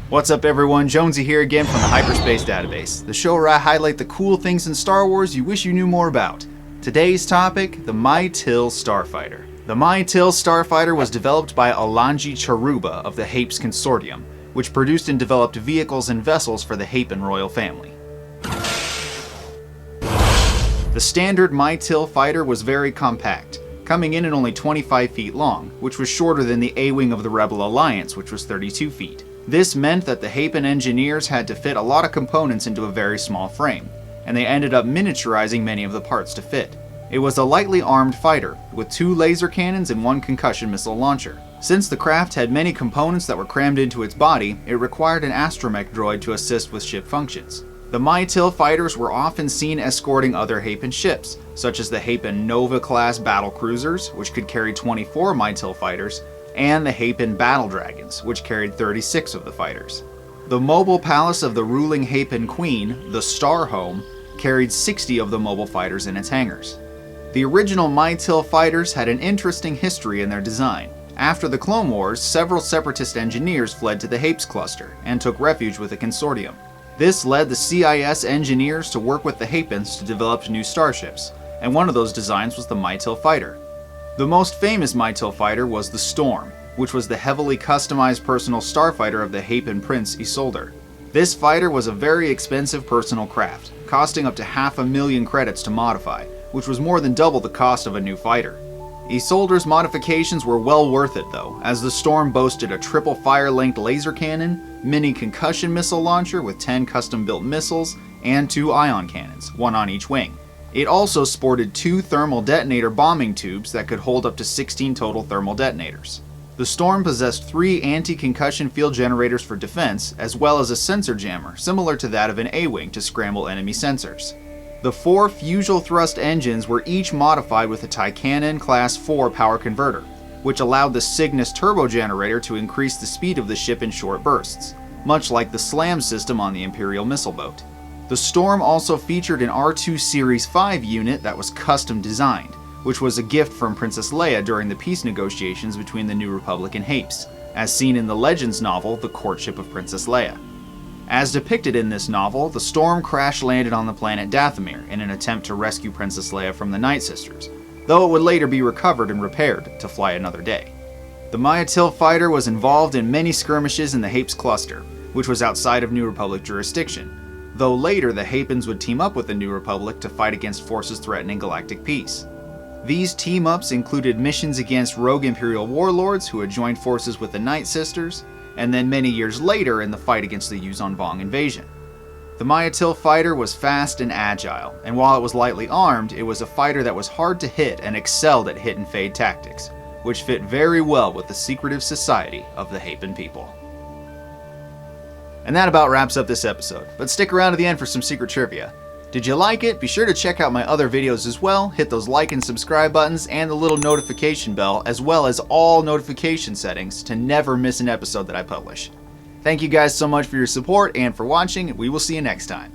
What's up everyone, Jonesy here again from the Hyperspace Database, the show where I highlight the cool things in Star Wars you wish you knew more about. Today's topic, the Miy'til Starfighter. The Miy'til Starfighter was developed by Alanji Charuba of the Hapes Consortium, which produced and developed vehicles and vessels for the Hapan royal family. The standard Miy'til fighter was very compact, coming in at only 25 feet long, which was shorter than the A-Wing of the Rebel Alliance, which was 32 feet. This meant that the Hapan engineers had to fit a lot of components into a very small frame, and they ended up miniaturizing many of the parts to fit. It was a lightly armed fighter, with 2 laser cannons and 1 concussion missile launcher. Since the craft had many components that were crammed into its body, it required an astromech droid to assist with ship functions. The Miy'til fighters were often seen escorting other Hapan ships, such as the Hapan Nova-class battle cruisers, which could carry 24 Miy'til fighters, and the Hapan Battle Dragons, which carried 36 of the fighters. The mobile palace of the ruling Hapan Queen, the Star Home, carried 60 of the mobile fighters in its hangars. The original Miy'til fighters had an interesting history in their design. After the Clone Wars, several Separatist engineers fled to the Hapes cluster and took refuge with the Consortium. This led the CIS engineers to work with the Hapans to develop new starships, and one of those designs was the Miy'til fighter. The most famous Miy'til fighter was the Storm, which was the heavily customized personal starfighter of the Hapan Prince Isolder. This fighter was a very expensive personal craft, costing up to 500,000 credits to modify, which was more than double the cost of a new fighter. Isolder's modifications were well worth it though, as the Storm boasted a triple fire-length laser cannon, mini concussion missile launcher with 10 custom-built missiles, and 2 ion cannons, 1 on each wing. It also sported 2 thermal detonator bombing tubes that could hold up to 16 total thermal detonators. The Storm possessed 3 anti-concussion field generators for defense, as well as a sensor jammer similar to that of an A-Wing to scramble enemy sensors. The 4 fusible thrust engines were each modified with a Canon Class 4 power converter, which allowed the Cygnus turbo generator to increase the speed of the ship in short bursts, much like the SLAM system on the Imperial missile boat. The Storm also featured an R2 Series 5 unit that was custom designed, which was a gift from Princess Leia during the peace negotiations between the New Republic and Hapes, as seen in the Legends novel The Courtship of Princess Leia. As depicted in this novel, the Storm crash-landed on the planet Dathomir in an attempt to rescue Princess Leia from the Night Sisters, though it would later be recovered and repaired to fly another day. The Miy'til fighter was involved in many skirmishes in the Hapes cluster, which was outside of New Republic jurisdiction, though later the Hapans would team up with the New Republic to fight against forces threatening galactic peace. These team-ups included missions against rogue Imperial warlords who had joined forces with the Night Sisters, and then many years later in the fight against the Yuuzhan Vong invasion. The Miy'til fighter was fast and agile, and while it was lightly armed, it was a fighter that was hard to hit and excelled at hit and fade tactics, which fit very well with the secretive society of the Hapan people. And that about wraps up this episode, but stick around to the end for some secret trivia. Did you like it? Be sure to check out my other videos as well, hit those like and subscribe buttons and the little notification bell, as well as all notification settings to never miss an episode that I publish. Thank you guys so much for your support and for watching, and we will see you next time.